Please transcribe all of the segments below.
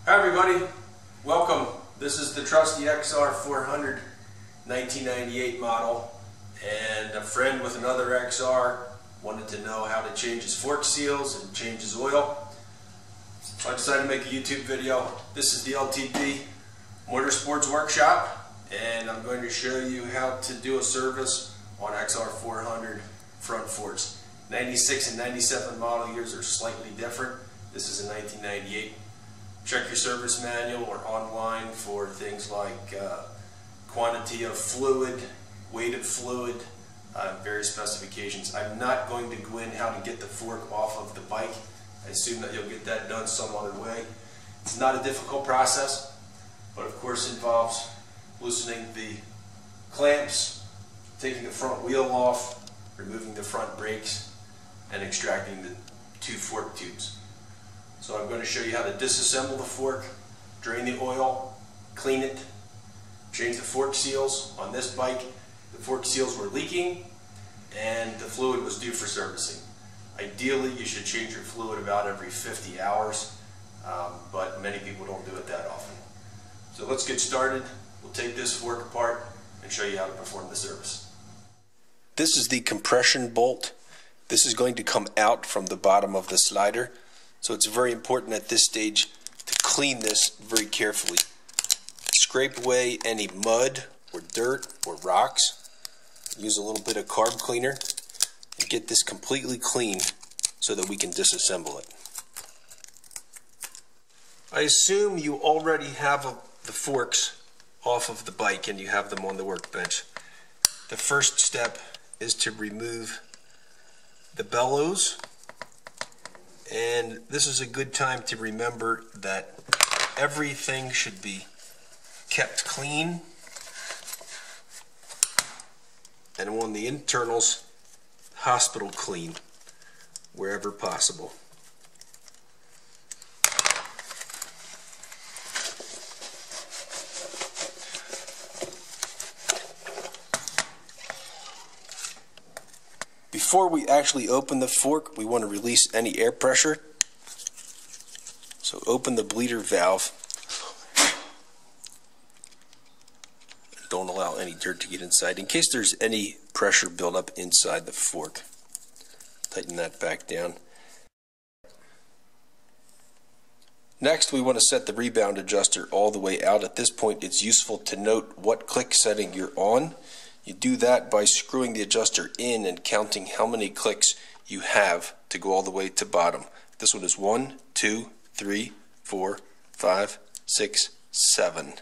Hi everybody, welcome. This is the trusty XR400 1998 model, and a friend with another XR wanted to know how to change his fork seals and change his oil. So I decided to make a YouTube video. This is the LTD Motorsports Workshop, and I'm going to show you how to do a service on XR400 front forks. 96 and 97 model years are slightly different. This is a 1998. Check your service manual or online for things like quantity of fluid, weight of fluid, various specifications. I'm not going to go in how to get the fork off of the bike. I assume that you'll get that done some other way. It's not a difficult process, but of course involves loosening the clamps, taking the front wheel off, removing the front brakes, and extracting the two fork tubes. So I'm going to show you how to disassemble the fork, drain the oil, clean it, change the fork seals. On this bike, the fork seals were leaking and the fluid was due for servicing. Ideally, you should change your fluid about every 50 hours, but many people don't do it that often. So let's get started. We'll take this fork apart and show you how to perform the service. This is the compression bolt. This is going to come out from the bottom of the slider. So it's very important at this stage to clean this very carefully. Scrape away any mud or dirt or rocks. Use a little bit of carb cleaner and get this completely clean so that we can disassemble it. I assume you already have the forks off of the bike and you have them on the workbench. The first step is to remove the bellows. And this is a good time to remember that everything should be kept clean, and on the internals, hospital clean wherever possible. Before we actually open the fork, we want to release any air pressure. So open the bleeder valve. Don't allow any dirt to get inside. In case there's any pressure buildup inside the fork, tighten that back down. Next, we want to set the rebound adjuster all the way out. At this point, it's useful to note what click setting you're on. You do that by screwing the adjuster in and counting how many clicks you have to go all the way to bottom. This one is 1, 2, 3, 4, 5, 6, 7.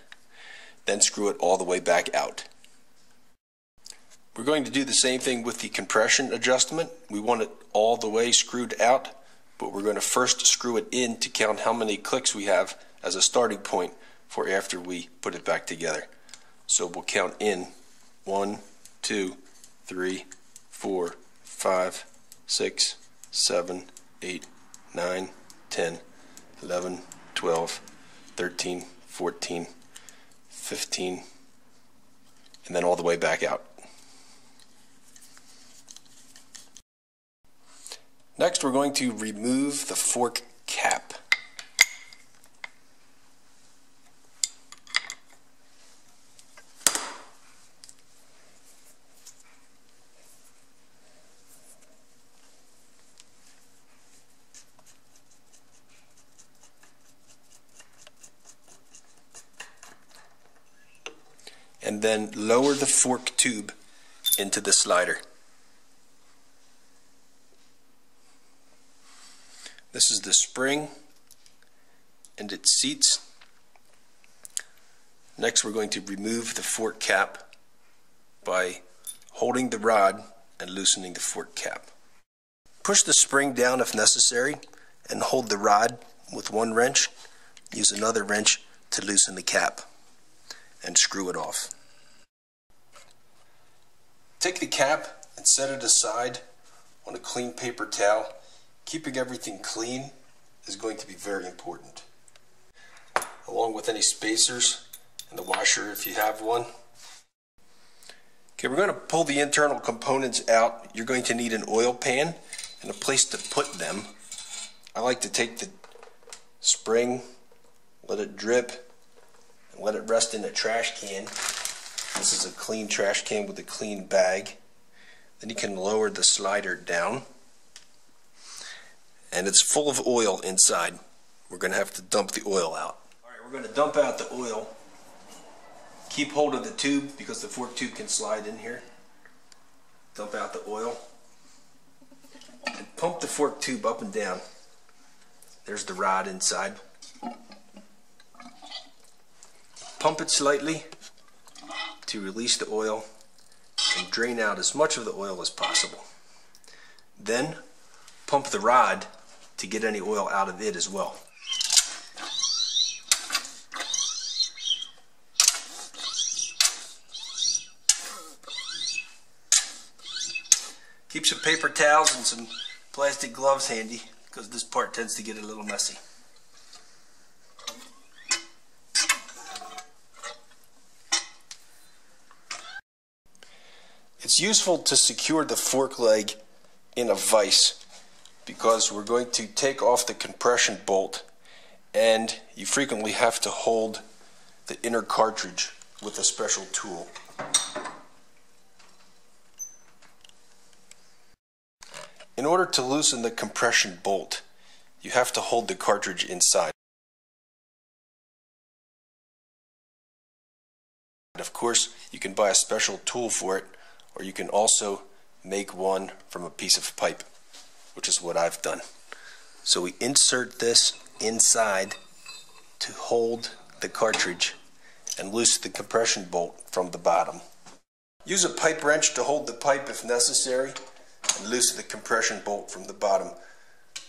Then screw it all the way back out. We're going to do the same thing with the compression adjustment. We want it all the way screwed out, but we're going to first screw it in to count how many clicks we have as a starting point for after we put it back together. So we'll count in 1, 2, 3, 4, 5, 6, 7, 8, 9, 10, 11, 12, 13, 14, 15, and then all the way back out. Next, we're going to remove the fork cap. And then lower the fork tube into the slider. This is the spring and its seats. Next, we're going to remove the fork cap by holding the rod and loosening the fork cap. Push the spring down if necessary and hold the rod with one wrench. Use another wrench to loosen the cap and screw it off. Take the cap and set it aside on a clean paper towel. Keeping everything clean is going to be very important, along with any spacers and the washer if you have one. Okay, we're going to pull the internal components out. You're going to need an oil pan and a place to put them. I like to take the spring let it drip, and let it rest in a trash can. This is a clean trash can with a clean bag. Then you can lower the slider down, and it's full of oil inside. We're going to have to dump the oil out. Alright, we're going to dump out the oil. Keep hold of the tube because the fork tube can slide in here. Dump out the oil. And pump the fork tube up and down. There's the rod inside. Pump it slightly to release the oil and drain out as much of the oil as possible. Then pump the rod to get any oil out of it as well. Keep some paper towels and some plastic gloves handy because this part tends to get a little messy. It's useful to secure the fork leg in a vise because we're going to take off the compression bolt, and you frequently have to hold the inner cartridge with a special tool. In order to loosen the compression bolt, you have to hold the cartridge inside. Of course, you can buy a special tool for it, or you can also make one from a piece of pipe, which is what I've done. So we insert this inside to hold the cartridge and loosen the compression bolt from the bottom. Use a pipe wrench to hold the pipe if necessary and loosen the compression bolt from the bottom.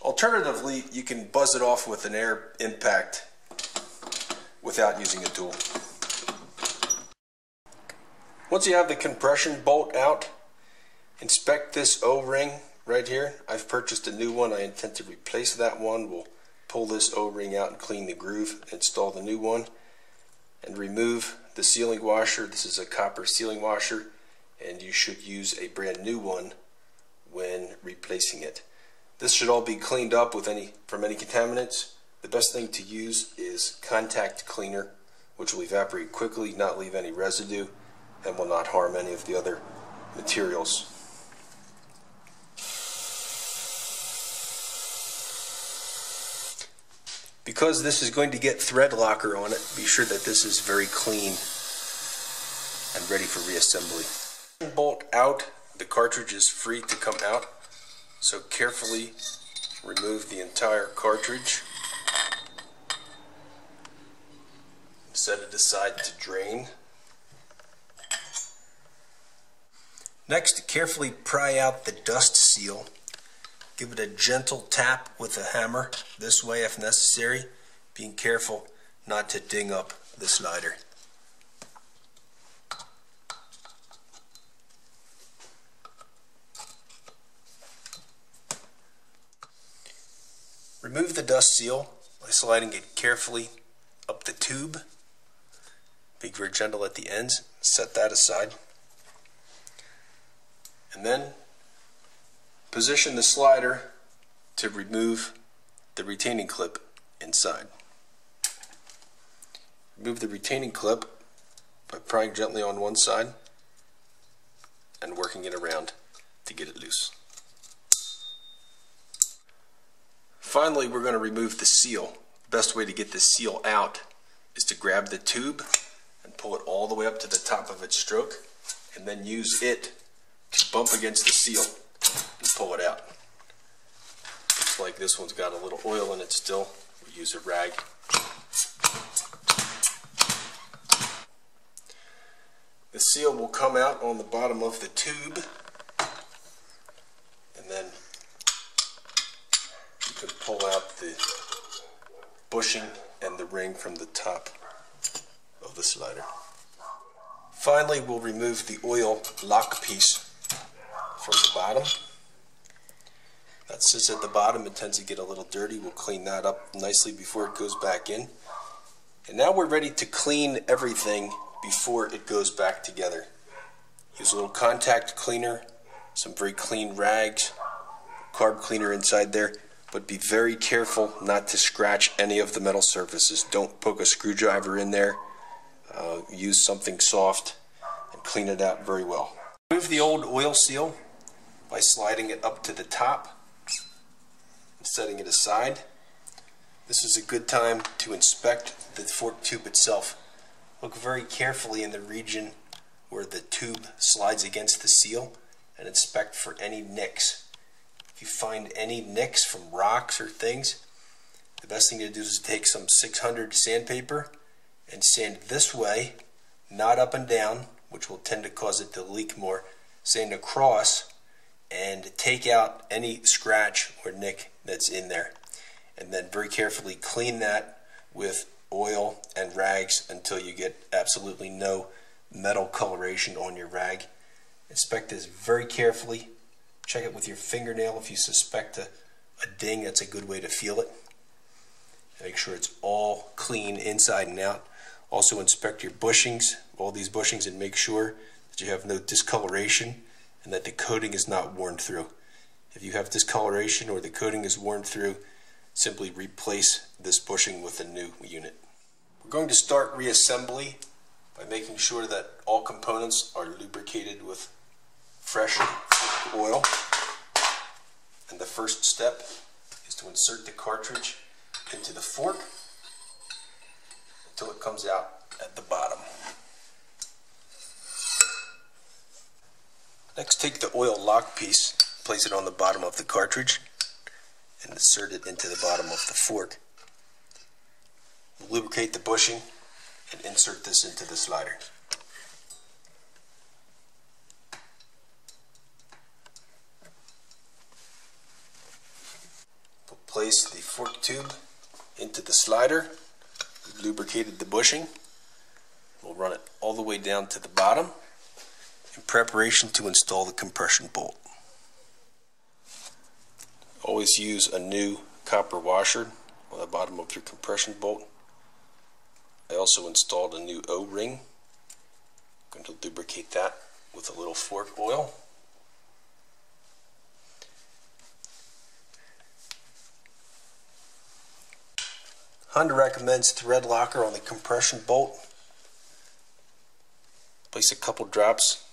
Alternatively, you can buzz it off with an air impact without using a tool. Once you have the compression bolt out, inspect this O-ring right here. I've purchased a new one. I intend to replace that one. We'll pull this O-ring out and clean the groove, install the new one, and remove the sealing washer. This is a copper sealing washer, and you should use a brand new one when replacing it. This should all be cleaned up from any contaminants. The best thing to use is contact cleaner, which will evaporate quickly, not leave any residue, and will not harm any of the other materials. Because this is going to get thread locker on it, be sure that this is very clean and ready for reassembly. Bolt out, the cartridge is free to come out, so carefully remove the entire cartridge. Set it aside to drain. Next, carefully pry out the dust seal. Give it a gentle tap with a hammer, this way if necessary, being careful not to ding up the slider. Remove the dust seal by sliding it carefully up the tube. Be very gentle at the ends. Set that aside. And then position the slider to remove the retaining clip inside. Remove the retaining clip by prying gently on one side and working it around to get it loose. Finally, we're going to remove the seal. The best way to get the seal out is to grab the tube and pull it all the way up to the top of its stroke, and then use it to bump against the seal and pull it out. Looks like this one's got a little oil in it still. We use a rag. The seal will come out on the bottom of the tube, and then you can pull out the bushing and the ring from the top of the slider. Finally, we'll remove the oil lock piece from the bottom. That sits at the bottom. It tends to get a little dirty. We'll clean that up nicely before it goes back in. And now we're ready to clean everything before it goes back together. Use a little contact cleaner, some very clean rags, carb cleaner inside there, but but be very careful not to scratch any of the metal surfaces. Don't poke a screwdriver in there. Use something soft and clean it out very well. Remove the old oil seal by sliding it up to the top and setting it aside. This is a good time to inspect the fork tube itself. Look very carefully in the region where the tube slides against the seal and inspect for any nicks. If you find any nicks from rocks or things, the best thing to do is take some 600 sandpaper and sand this way, not up and down, which will tend to cause it to leak more. Sand across and take out any scratch or nick that's in there. And then very carefully clean that with oil and rags until you get absolutely no metal coloration on your rag. Inspect this very carefully. Check it with your fingernail if you suspect a ding. That's a good way to feel it. Make sure it's all clean inside and out. Also inspect your bushings, all these bushings, and make sure that you have no discoloration and that the coating is not worn through. If you have discoloration or the coating is worn through, simply replace this bushing with a new unit. We're going to start reassembly by making sure that all components are lubricated with fresh oil. And the first step is to insert the cartridge into the fork until it comes out at the bottom. Next, take the oil lock piece, place it on the bottom of the cartridge, and insert it into the bottom of the fork. Lubricate the bushing and insert this into the slider. Place the fork tube into the slider. We've lubricated the bushing. We'll run it all the way down to the bottom in preparation to install the compression bolt. Always use a new copper washer on the bottom of your compression bolt. I also installed a new O-ring. I'm going to lubricate that with a little fork oil. Honda recommends thread locker on the compression bolt. Place a couple drops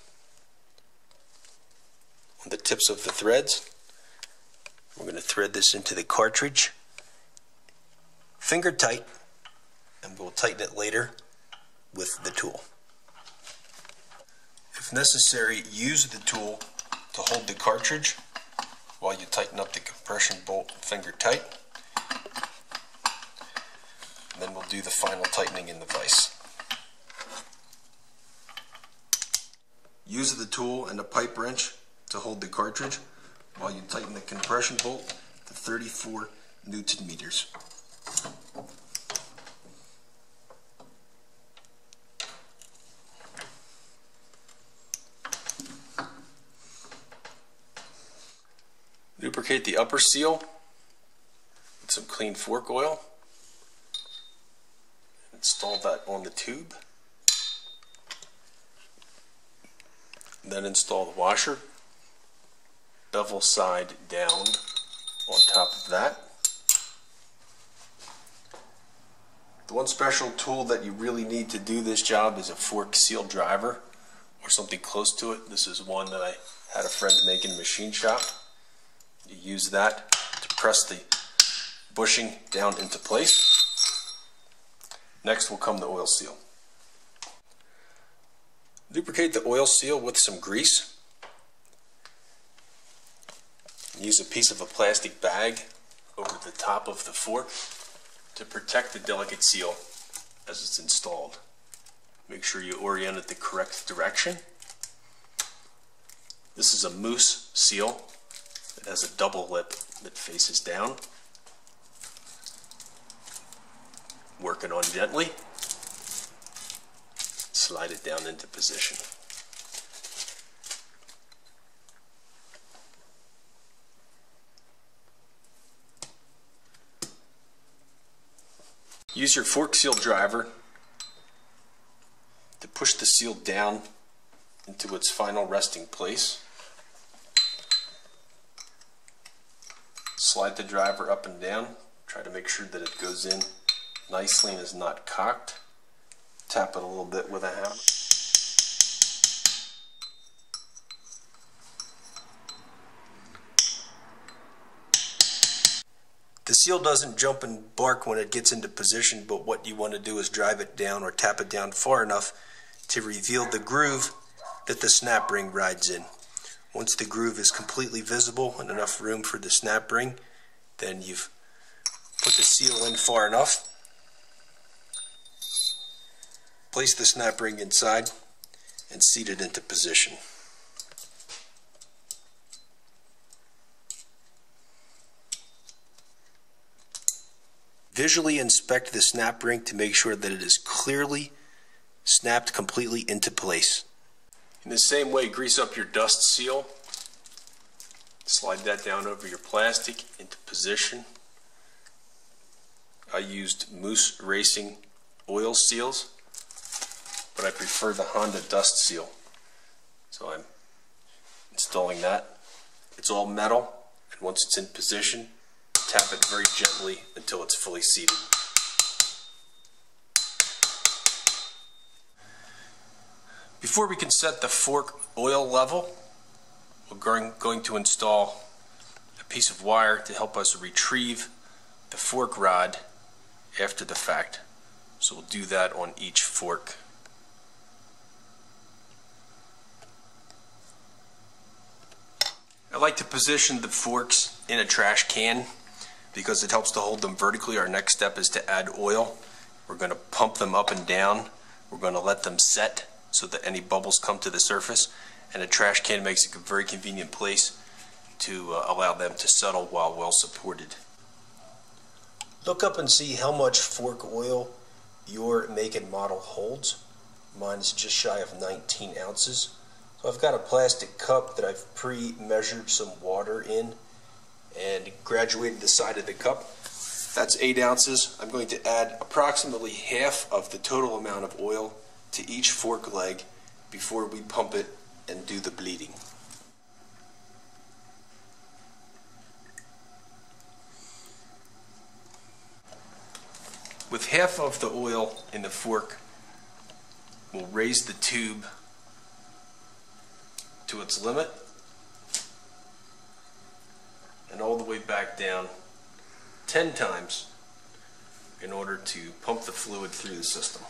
on the tips of the threads. We're going to thread this into the cartridge, finger tight, and we'll tighten it later with the tool. If necessary, use the tool to hold the cartridge while you tighten up the compression bolt finger tight. And then we'll do the final tightening in the vise. Use the tool and a pipe wrench to hold the cartridge while you tighten the compression bolt to 34 Newton meters. Lubricate the upper seal with some clean fork oil. Install that on the tube. Then install the washer, bevel side down on top of that. The one special tool that you really need to do this job is a fork seal driver or something close to it. This is one that I had a friend make in a machine shop. You use that to press the bushing down into place. Next will come the oil seal. Lubricate the oil seal with some grease. Use a piece of a plastic bag over the top of the fork to protect the delicate seal as it's installed. Make sure you orient it the correct direction. This is a moose seal. It has a double lip that faces down. Work it on gently. Slide it down into position. Use your fork seal driver to push the seal down into its final resting place. slide the driver up and down. Try to make sure that it goes in nicely and is not cocked. Tap it a little bit with a hammer. The seal doesn't jump and bark when it gets into position, but what you want to do is drive it down or tap it down far enough to reveal the groove that the snap ring rides in. Once the groove is completely visible and enough room for the snap ring, then you've put the seal in far enough. Place the snap ring inside and seat it into position. Visually inspect the snap ring to make sure that it is clearly snapped completely into place. In the same way, grease up your dust seal. Slide that down over your plastic into position. I used Moose Racing oil seals, but I prefer the Honda dust seal. So I'm installing that. It's all metal, and once it's in position, tap it very gently until it's fully seated. Before we can set the fork oil level, we're going to install a piece of wire to help us retrieve the fork rod after the fact. So we'll do that on each fork. I like to position the forks in a trash can because it helps to hold them vertically. Our next step is to add oil. We're going to pump them up and down. We're going to let them set so that any bubbles come to the surface, and a trash can makes it a very convenient place to allow them to settle while well supported. Look up and see how much fork oil your make and model holds. Mine is just shy of 19 ounces. So I've got a plastic cup that I've pre-measured some water in and graduated the side of the cup. That's 8 ounces. I'm going to add approximately half of the total amount of oil to each fork leg before we pump it and do the bleeding. With half of the oil in the fork, we'll raise the tube to its limit and all the way back down 10 times in order to pump the fluid through the system.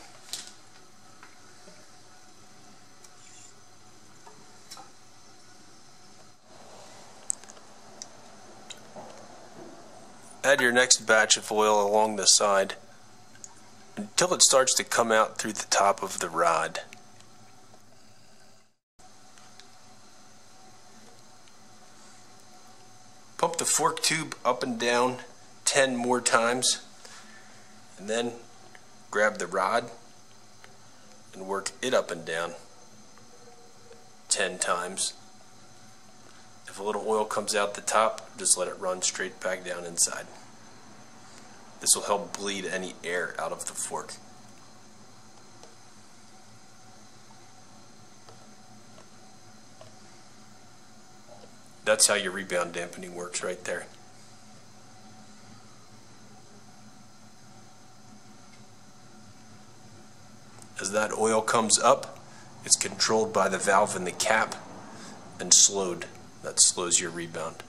Add your next batch of oil along the side until it starts to come out through the top of the rod. Pump the fork tube up and down 10 more times, and then grab the rod and work it up and down 10 times. If a little oil comes out the top, just let it run straight back down inside. This will help bleed any air out of the fork. That's how your rebound dampening works right there. As that oil comes up, it's controlled by the valve in the cap and slowed. That slows your rebound.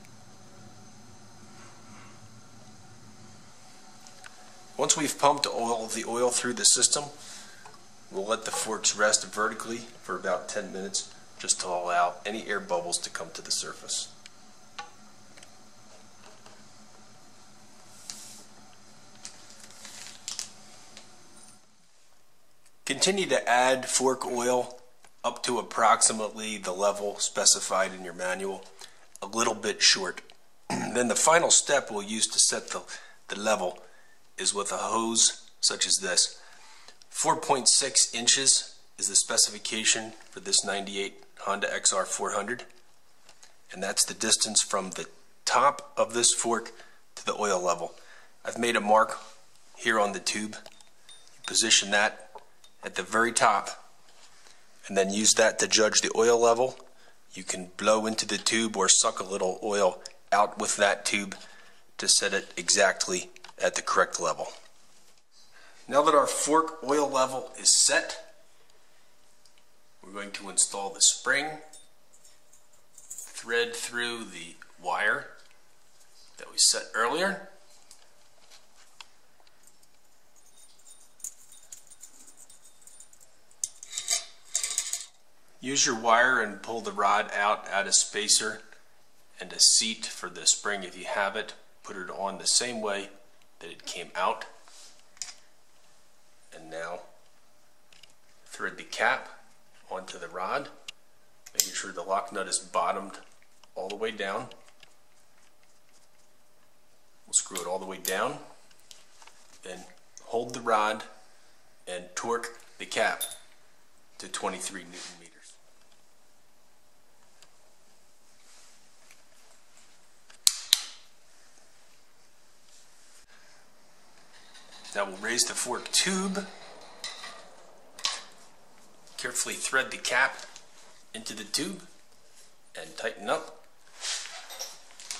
Once we've pumped all of the oil through the system, we'll let the forks rest vertically for about 10 minutes just to allow any air bubbles to come to the surface. Continue to add fork oil up to approximately the level specified in your manual, a little bit short. Then the final step we'll use to set the level is with a hose such as this. 4.6 inches is the specification for this 98 Honda XR400, and that's the distance from the top of this fork to the oil level. I've made a mark here on the tube. You position that at the very top and then use that to judge the oil level. You can blow into the tube or suck a little oil out with that tube to set it exactly at the correct level. Now that our fork oil level is set, we're going to install the spring, thread through the wire that we set earlier. Use your wire and pull the rod out, add a spacer and a seat for the spring if you have it. Put it on the same way that it came out. And now thread the cap onto the rod, making sure the lock nut is bottomed all the way down. We'll screw it all the way down, then hold the rod and torque the cap to 23 Newton meters. Now we'll raise the fork tube, carefully thread the cap into the tube and tighten up.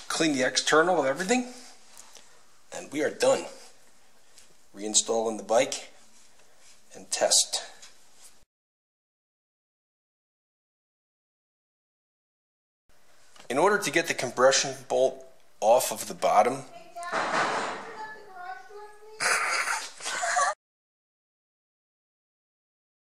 Clean the external of everything and we are done. Reinstalling the bike and test. In order to get the compression bolt off of the bottom,